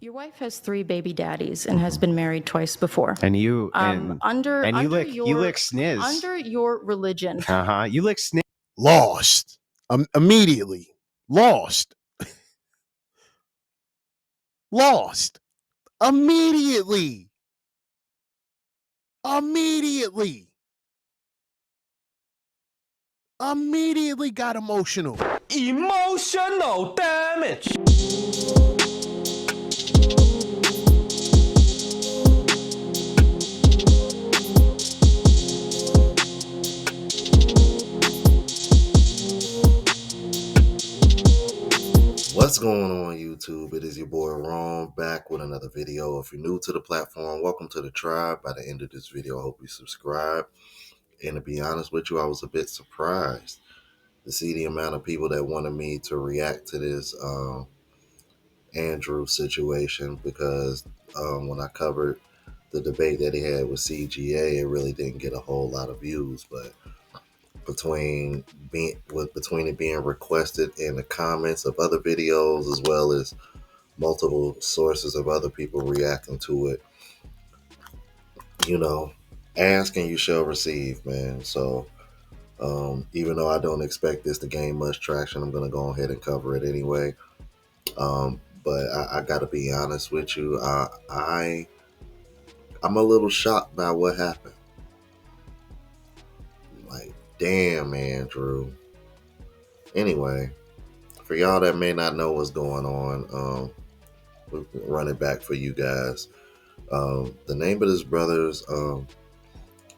Your wife has 3 baby daddies and has been married twice before. And you Under you lick sniz. Under your religion. You lick sniz. Lost. Immediately. Lost. Lost. Immediately. Immediately got emotional. Emotional damage. What's going on YouTube? It is your boy Ron back with another video. If you're new to the platform, welcome to the tribe. By the end of this video, I hope you subscribe. And to be honest with you, I was a bit surprised to see the amount of people that wanted me to react to this Andrew situation, because when I covered the debate that he had with CGA, it really didn't get a whole lot of views. But between it being requested in the comments of other videos, as well as multiple sources of other people reacting to it, you know, ask and you shall receive, man. So even though I don't expect this to gain much traction, I'm gonna go ahead and cover it anyway. But I gotta be honest with you, I'm a little shocked by what happened. Like, damn, Andrew. Anyway, for y'all that may not know what's going on, we'll run it back for you guys. The name of this brother's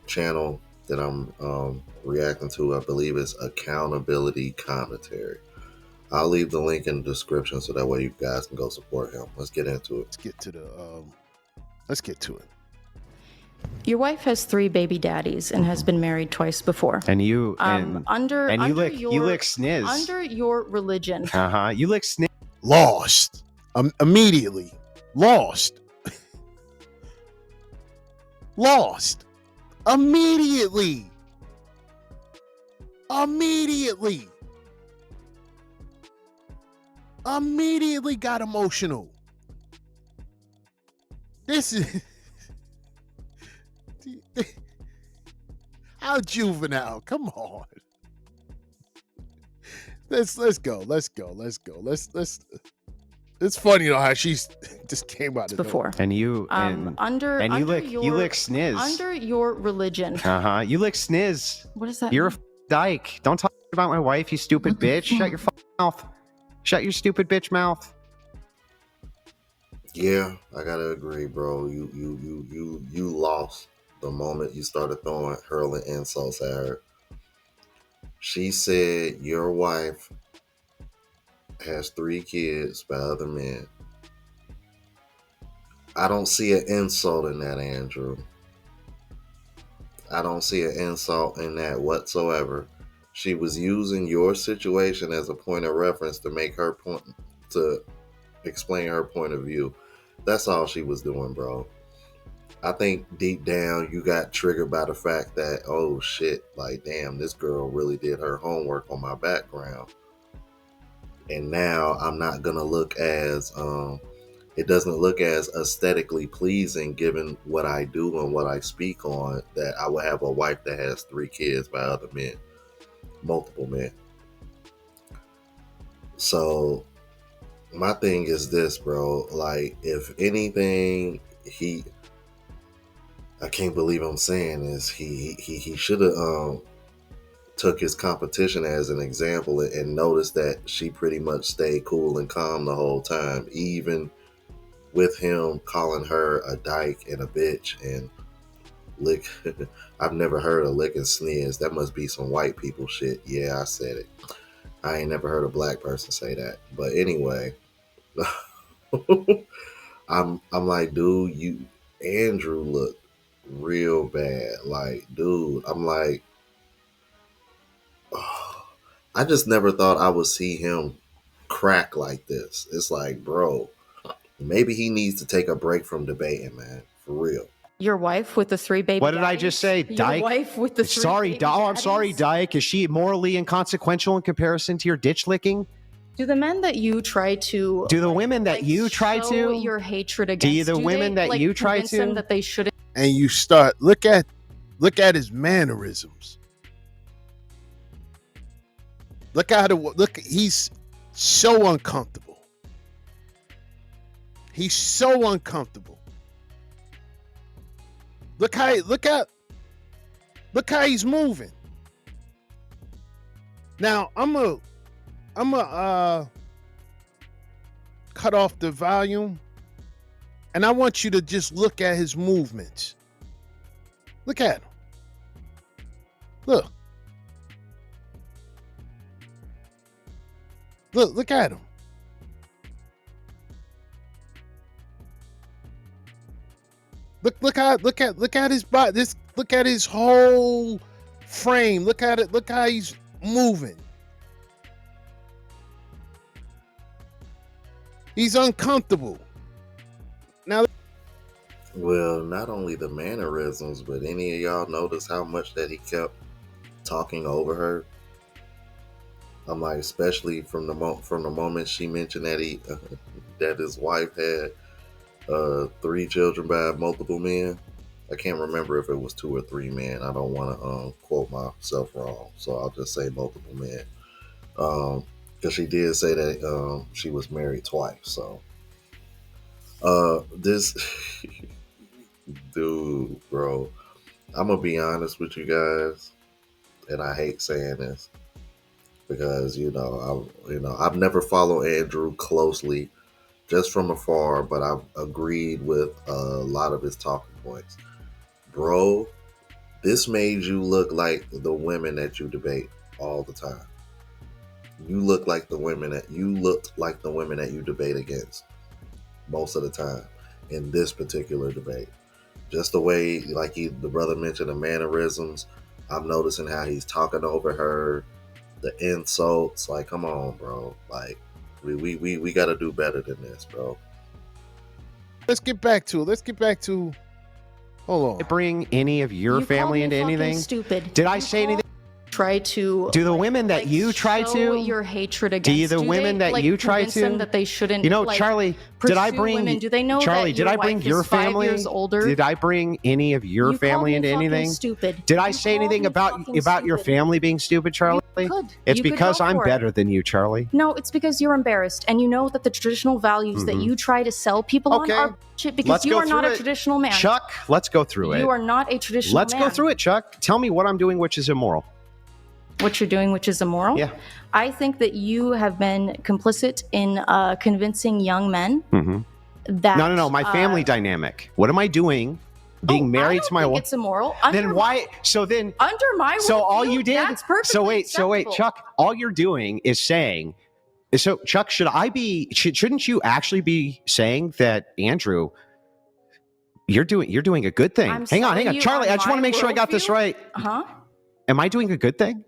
channel that I'm reacting to, I believe, is Accountability Commentary. I'll leave the link in the description so that way you guys can go support him. Let's get into it. Let's get to it. Your wife has 3 baby daddies and has been married twice before. And you you lick sniz. Under your religion. You lick sniz. Lost. Immediately. Lost. Lost. Immediately got emotional. This is how juvenile. Come on. Let's go. It's funny, you know, how she's just came out of before. And you lick sniz. Under your religion. You lick sniz. What is that? You're a dyke. Don't talk about my wife, you stupid bitch. Shut your mouth. Shut your stupid bitch mouth. Yeah, I gotta agree, bro. You lost the moment you started hurling insults at her. She said your wife has 3 kids by other men. I don't see an insult in that, Andrew. I don't see an insult in that whatsoever. She was using your situation as a point of reference to make her point, to explain her point of view. That's all she was doing, bro. I think deep down you got triggered by the fact that, oh shit, like, damn, this girl really did her homework on my background. And now I'm not gonna look as it doesn't look as aesthetically pleasing, given what I do and what I speak on, that I would have a wife that has 3 kids by other men, multiple men. So my thing is this, bro. Like, if anything, I can't believe I'm saying this, he should have took his competition as an example and noticed that she pretty much stayed cool and calm the whole time, even with him calling her a dyke and a bitch and lick. I've never heard of licking sneers. That must be some white people shit. Yeah, I said it. I ain't never heard a black person say that. But anyway, I'm like, dude, Andrew looked real bad. Like, dude, I'm like, oh, I just never thought I would see him crack like this. It's like, bro, maybe he needs to take a break from debating, man. For real. Your wife with the 3 baby What did daddies? I just say, dyke? Your wife with the 3 Sorry, baby I'm sorry, daddies? dyke. Is she morally inconsequential in comparison to your ditch licking? Do the men that you try to Do the women that you try show to? your hatred against? Do you the women they, that you try convince them to? that they shouldn't? And you start look at his mannerisms. Look. He's so uncomfortable. He's so uncomfortable. Look how he's moving. Now I'm a cut off the volume, and I want you to just look at his movements. Look at him. Look. Look at him. Look at his body. Look at his whole frame. Look at it. Look how he's moving. He's uncomfortable. Now, Well, not only the mannerisms, but any of y'all notice how much that he kept talking over her? I'm like, especially from the moment she mentioned that that his wife had 3 children by multiple men. I can't remember if it was 2 or 3 men. I don't want to quote myself wrong, so I'll just say multiple men. Because she did say that she was married twice. So this dude, bro, I'm gonna be honest with you guys, and I hate saying this because I've never followed Andrew closely, just from afar, but I've agreed with a lot of his talking points. Bro, this made you look like the women that you debate all the time. You looked like the women that you debate against most of the time in this particular debate. Just the way, like the brother mentioned, the mannerisms. I'm noticing how he's talking over her, the insults. Like, come on, bro. Like, we got to do better than this, bro. let's get back to hold on. Bring any of your You family called me into fucking anything? Stupid. Did I You say anything? Try to Do the women that you try show to? your hatred against? Do you the women that you try convince them to? that they shouldn't? You know, like, Charlie, did I pursue bring women? Do they know Charlie? that Did your I bring wife your is 5 family? years older? Did I bring any of your You family called me into fucking anything? Stupid. Did I You say called anything me about fucking your stupid. family being stupid, Charlie? Could. It's You could because go I'm for it. better than you, Charlie. No, it's because you're embarrassed, and you know that the traditional values that you try to sell people Okay. on are shit. Because Let's you go are not through a it. traditional man. Chuck, let's go through it. You are not a traditional Let's man. go through it, Chuck. Tell me what I'm doing, which is immoral. What you're doing, which is immoral. Yeah. I think that you have been complicit in convincing young men that No. My family dynamic. What am I doing? Being married to my wife. wife. It's immoral. Then why? So then. Under my So all worldview, you did. That's perfectly So wait, acceptable. Chuck. All you're doing is saying. So Chuck, shouldn't you actually be saying that, Andrew? You're doing a good thing. I'm Hang on, selling you Charlie. on I just want to my make sure I got this worldview? right. Huh? Am I doing a good thing?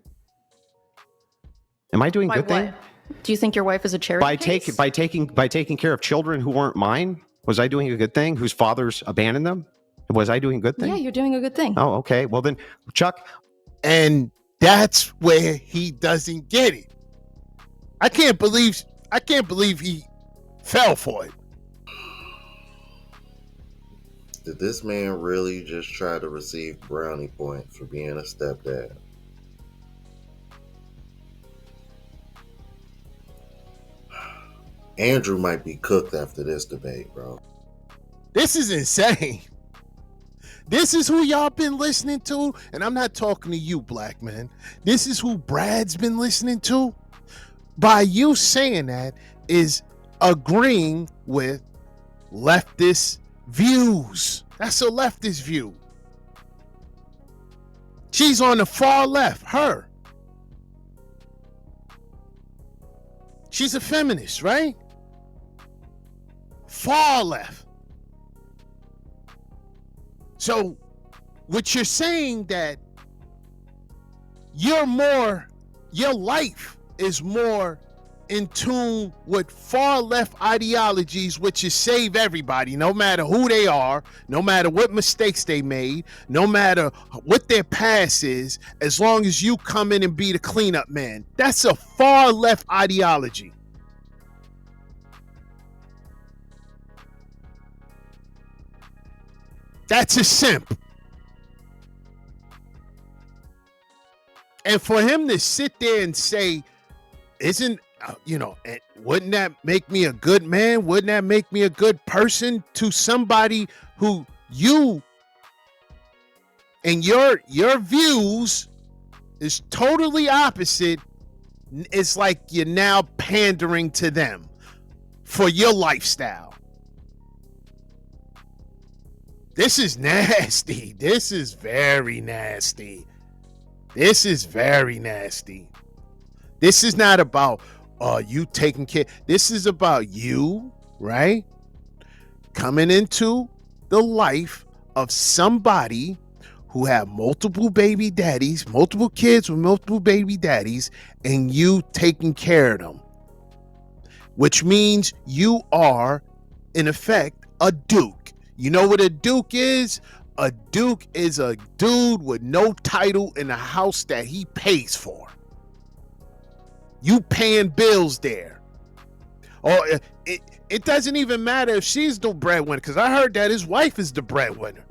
Am I doing a By good what? thing? Do you think your wife is a charity case? By taking care of children who weren't mine? Was I doing a good thing? Whose fathers abandoned them? Was I doing a good thing? Yeah, you're doing a good thing. Oh, okay. Well then, Chuck. And that's where he doesn't get it. I can't believe he fell for it. Did this man really just try to receive brownie points for being a stepdad? Andrew might be cooked after this debate, bro. This is insane. This is who y'all been listening to, and I'm not talking to you, black man. This is who Brad's been listening to. By you saying that is agreeing with leftist views. That's a leftist view. She's on the far left, her. She's a feminist, right? Far left. So, what you're saying that your life is more in tune with far left ideologies, which is save everybody, no matter who they are, no matter what mistakes they made, no matter what their past is, as long as you come in and be the cleanup man. That's a far left ideology. That's a simp. And for him to sit there and say, wouldn't that make me a good man? Wouldn't that make me a good person to somebody who you and your views is totally opposite? It's like you're now pandering to them for your lifestyle. This is nasty. This is very nasty. This is very nasty. This is not about you taking care. This is about you, right? Coming into the life of somebody who have multiple baby daddies, multiple kids with multiple baby daddies, and you taking care of them. Which means you are, in effect, a duke. You know what a duke is? A duke is a dude with no title in a house that he pays for. You paying bills there. Or it doesn't even matter if she's the breadwinner, because I heard that his wife is the breadwinner.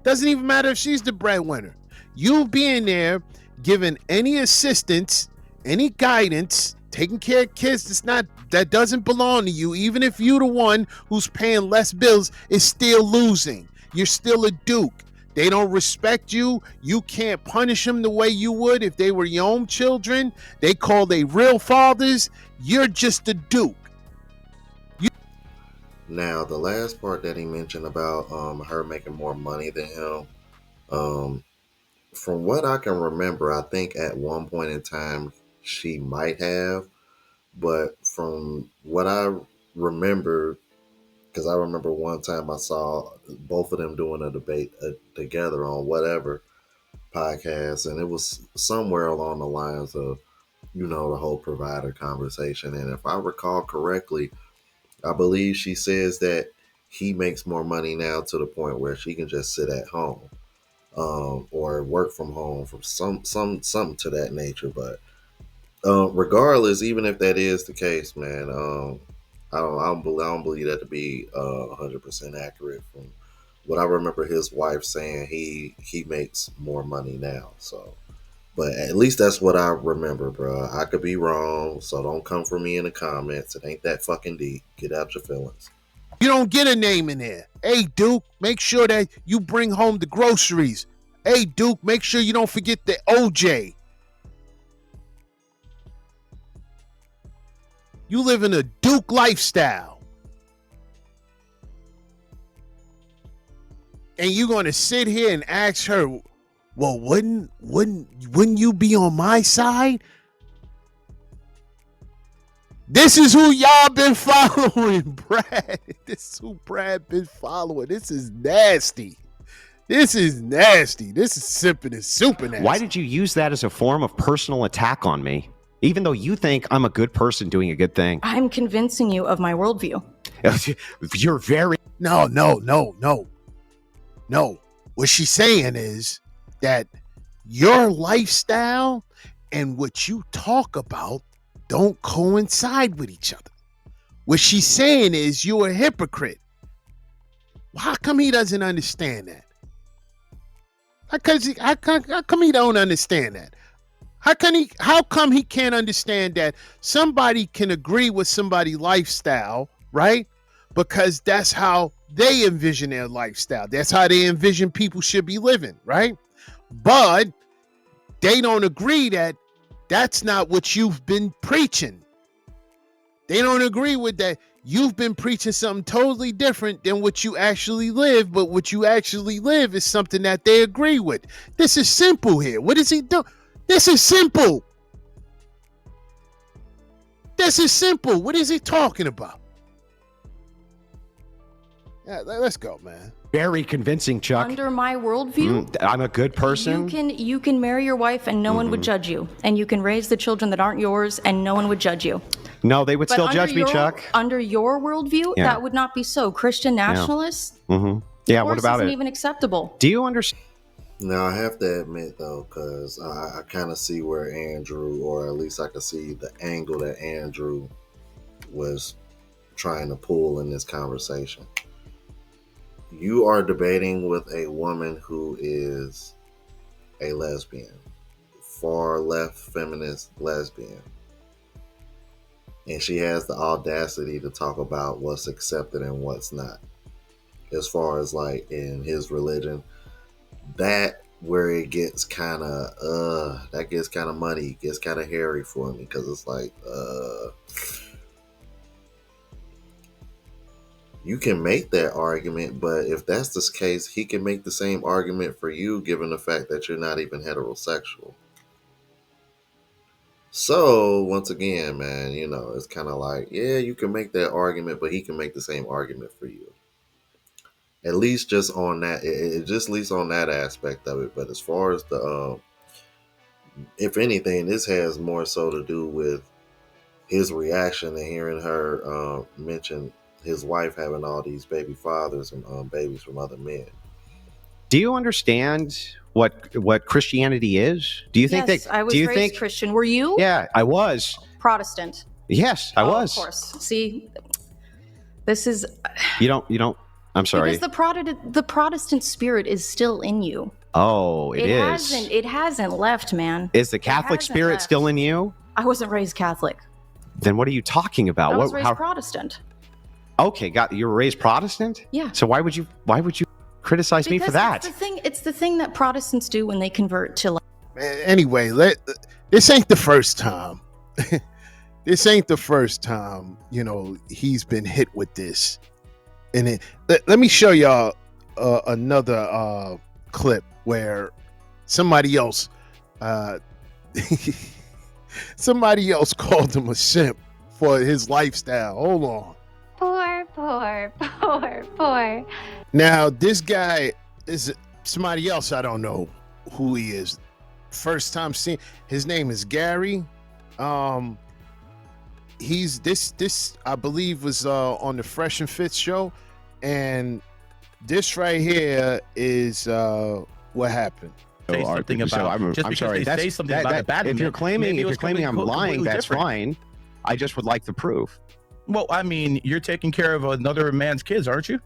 Doesn't even matter if she's the breadwinner. You being there, giving any assistance, any guidance, taking care of kids that doesn't belong to you, even if you're the one who's paying less bills, is still losing. You're still a duke. They don't respect you. You can't punish them the way you would if they were your own children. They call they real fathers. You're just a duke. Now, the last part that he mentioned about her making more money than him, from what I can remember, I think at one point in time she might have, but from what I remember, because I remember one time I saw both of them doing a debate together on whatever podcast, and it was somewhere along the lines of, the whole provider conversation. And if I recall correctly, I believe she says that he makes more money now to the point where she can just sit at home, or work from home, from something to that nature. But regardless, even if that is the case, man, I don't believe that to be 100% accurate. From what I remember, his wife saying he makes more money now. So, but at least that's what I remember, bro. I could be wrong, so don't come for me in the comments. It ain't that fucking deep. Get out your feelings. You don't get a name in there. Hey, Duke, make sure that you bring home the groceries. Hey, Duke, make sure you don't forget the OJ. You live in a Duke lifestyle. And you're going to sit here and ask her, well, wouldn't you be on my side? This is who y'all been following, Brad. This is who Brad been following. This is nasty. This is nasty. This is simping and super nasty. Why did you use that as a form of personal attack on me? Even though you think I'm a good person doing a good thing. I'm convincing you of my worldview. You're very... No. What she's saying is that your lifestyle and what you talk about don't coincide with each other. What she's saying is you're a hypocrite. Well, how come he doesn't understand that? How come he don't understand that? How come he can't understand that somebody can agree with somebody's lifestyle, right? Because that's how they envision their lifestyle. That's how they envision people should be living, right? But they don't agree that that's not what you've been preaching. They don't agree with that. You've been preaching something totally different than what you actually live, but what you actually live is something that they agree with. This is simple here. What is he doing? This is simple. This is simple. What is he talking about? Yeah, let's go, man. Very convincing, Chuck. Under my worldview, I'm a good person. You can marry your wife and no one would judge you, and you can raise the children that aren't yours and no one would judge you. No, they would But still judge me, Chuck. Under your worldview, Yeah. that would not be so. Christian nationalists, Yeah, what about isn't it? even acceptable. Do you understand? Now, I have to admit, though, because I kind of see where Andrew, or at least I could see the angle that Andrew was trying to pull in this conversation. you are debating with a woman who is a lesbian, far left feminist lesbian. And she has the audacity to talk about what's accepted and what's not. As far as like in his religion, that where it gets kind of that gets kind of muddy, gets kind of hairy for me, because it's like you can make that argument, but if that's the case, he can make the same argument for you, given the fact that you're not even heterosexual. So once again, man, you know, it's kind of like, yeah, you can make that argument, but he can make the same argument for you. At least just on that, it just least on that aspect of it. But as far as the, if anything, this has more so to do with his reaction to hearing her mention his wife having all these baby fathers and babies from other men. Do you understand what Christianity is? Do you think Yes, that? I was do you raised think? Christian. Were you? Yeah, I was. Protestant. Yes, I was. Of course. See, this is You don't. I'm sorry. because the Protestant spirit is still in you. Oh, it is. It hasn't left, man. Is the Catholic hasn't spirit left. still in you? I wasn't raised Catholic. Then what are you talking about? I was raised Protestant. Okay, you were raised Protestant? Yeah. So why would you criticize me for that? It's the thing that Protestants do when they convert to like. Anyway, this ain't the first time. This ain't the first time, you know, he's been hit with this. And let me show y'all another clip where somebody else somebody else called him a simp for his lifestyle. Hold on. Poor. Now, this guy is somebody else. I don't know who he is. First time seeing his name is Gary. He's this I believe was on the Fresh and Fit show, and this right here is what happened. Say something about, I'm sorry. Say something about abandonment. If you're claiming I'm lying, that's different. fine. I just would like the proof. Well, I mean, you're taking care of another man's kids, aren't you?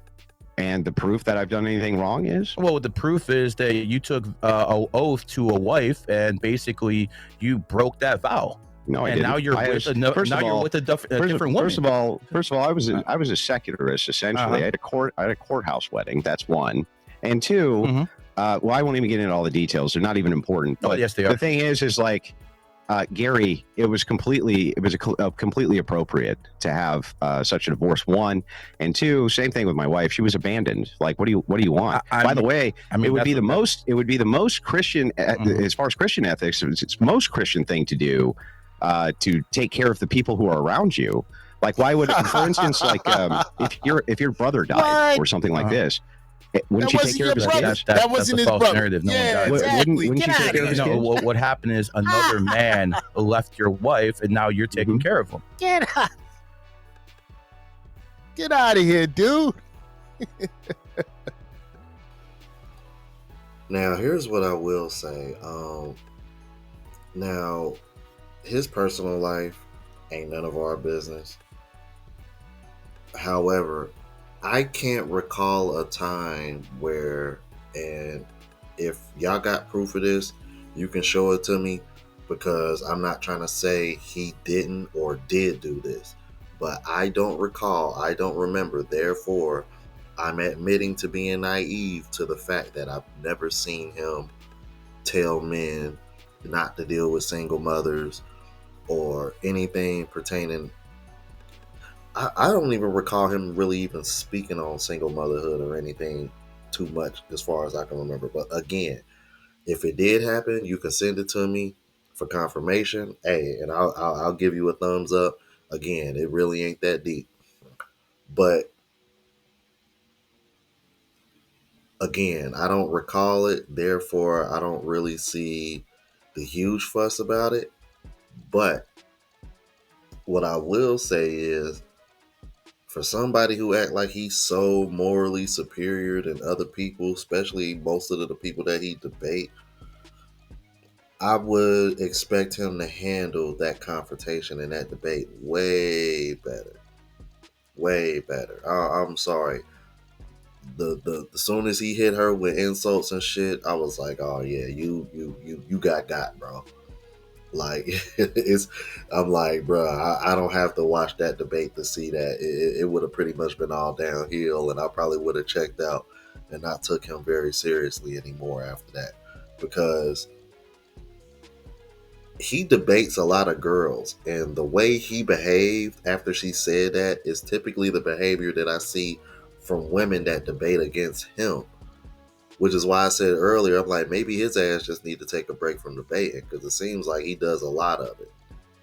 And the proof that I've done anything wrong is? Well, the proof is that you took an oath to a wife, and basically you broke that vow. No, I and didn't. now you're with a different woman. First of all, I was a secularist essentially. I had a courthouse wedding. That's one, and two. Well, I won't even get into all the details. They're not even important. Oh, yes, they are. The thing is like. Gary, it was completely appropriate to have such a divorce. One, and two, same thing with my wife. She was abandoned. Like, what do you want? By the way, it would be the most Christian, as far as Christian ethics. It's most Christian thing to do, to take care of the people who are around you. Like, why would, for instance, like if your brother died or something like this. Wouldn't you take care of his kids? That wasn't his brother. Narrative. No yeah, one exactly. Wouldn't you take care of his kids? What happened is another man left your wife, and now you're taking care of him. Get out of here, dude. Now, here's what I will say. Now, his personal life ain't none of our business. However, I can't recall a time where, and if y'all got proof of this, you can show it to me, because I'm not trying to say he didn't or did do this, but I don't recall, I don't remember. Therefore, I'm admitting to being naive to the fact that I've never seen him tell men not to deal with single mothers or anything pertaining. I don't even recall him really even speaking on single motherhood or anything too much as far as I can remember. But again, if it did happen, you can send it to me for confirmation. Hey, and I'll give you a thumbs up. Again, it really ain't that deep. But again, I don't recall it. Therefore, I don't really see the huge fuss about it. But what I will say is, for somebody who act like he's so morally superior than other people, especially most of the people that he debate, I would expect him to handle that confrontation and that debate way better. Way better. I'm sorry. the soon as he hit her with insults and shit, I was like, oh yeah, you got, bro. Like I'm like, bro, I don't have to watch that debate to see that. It would have pretty much been all downhill, and I probably would have checked out and not took him very seriously anymore after that, because he debates a lot of girls, and the way he behaved after she said that is typically the behavior that I see from women that debate against him. Which is why I said earlier, I'm like, maybe his ass just need to take a break from debating, because it seems like he does a lot of it,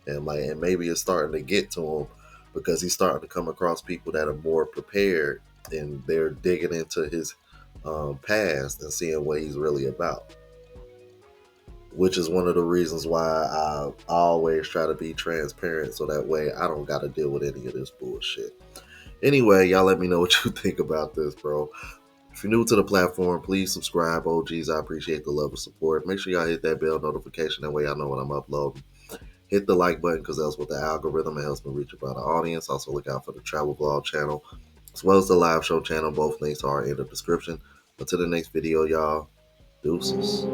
and maybe it's starting to get to him because he's starting to come across people that are more prepared and they're digging into his past and seeing what he's really about. Which is one of the reasons why I always try to be transparent, so that way I don't got to deal with any of this bullshit. Anyway, y'all let me know what you think about this, bro. If you're new to the platform, please subscribe. OGs, I appreciate the love and support. Make sure y'all hit that bell notification. That way I know when I'm uploading. Hit the like button, because that's what the algorithm, it helps me reach a broader audience. Also look out for the travel vlog channel, as well as the live show channel. Both links are in the description. Until the next video, y'all. Deuces.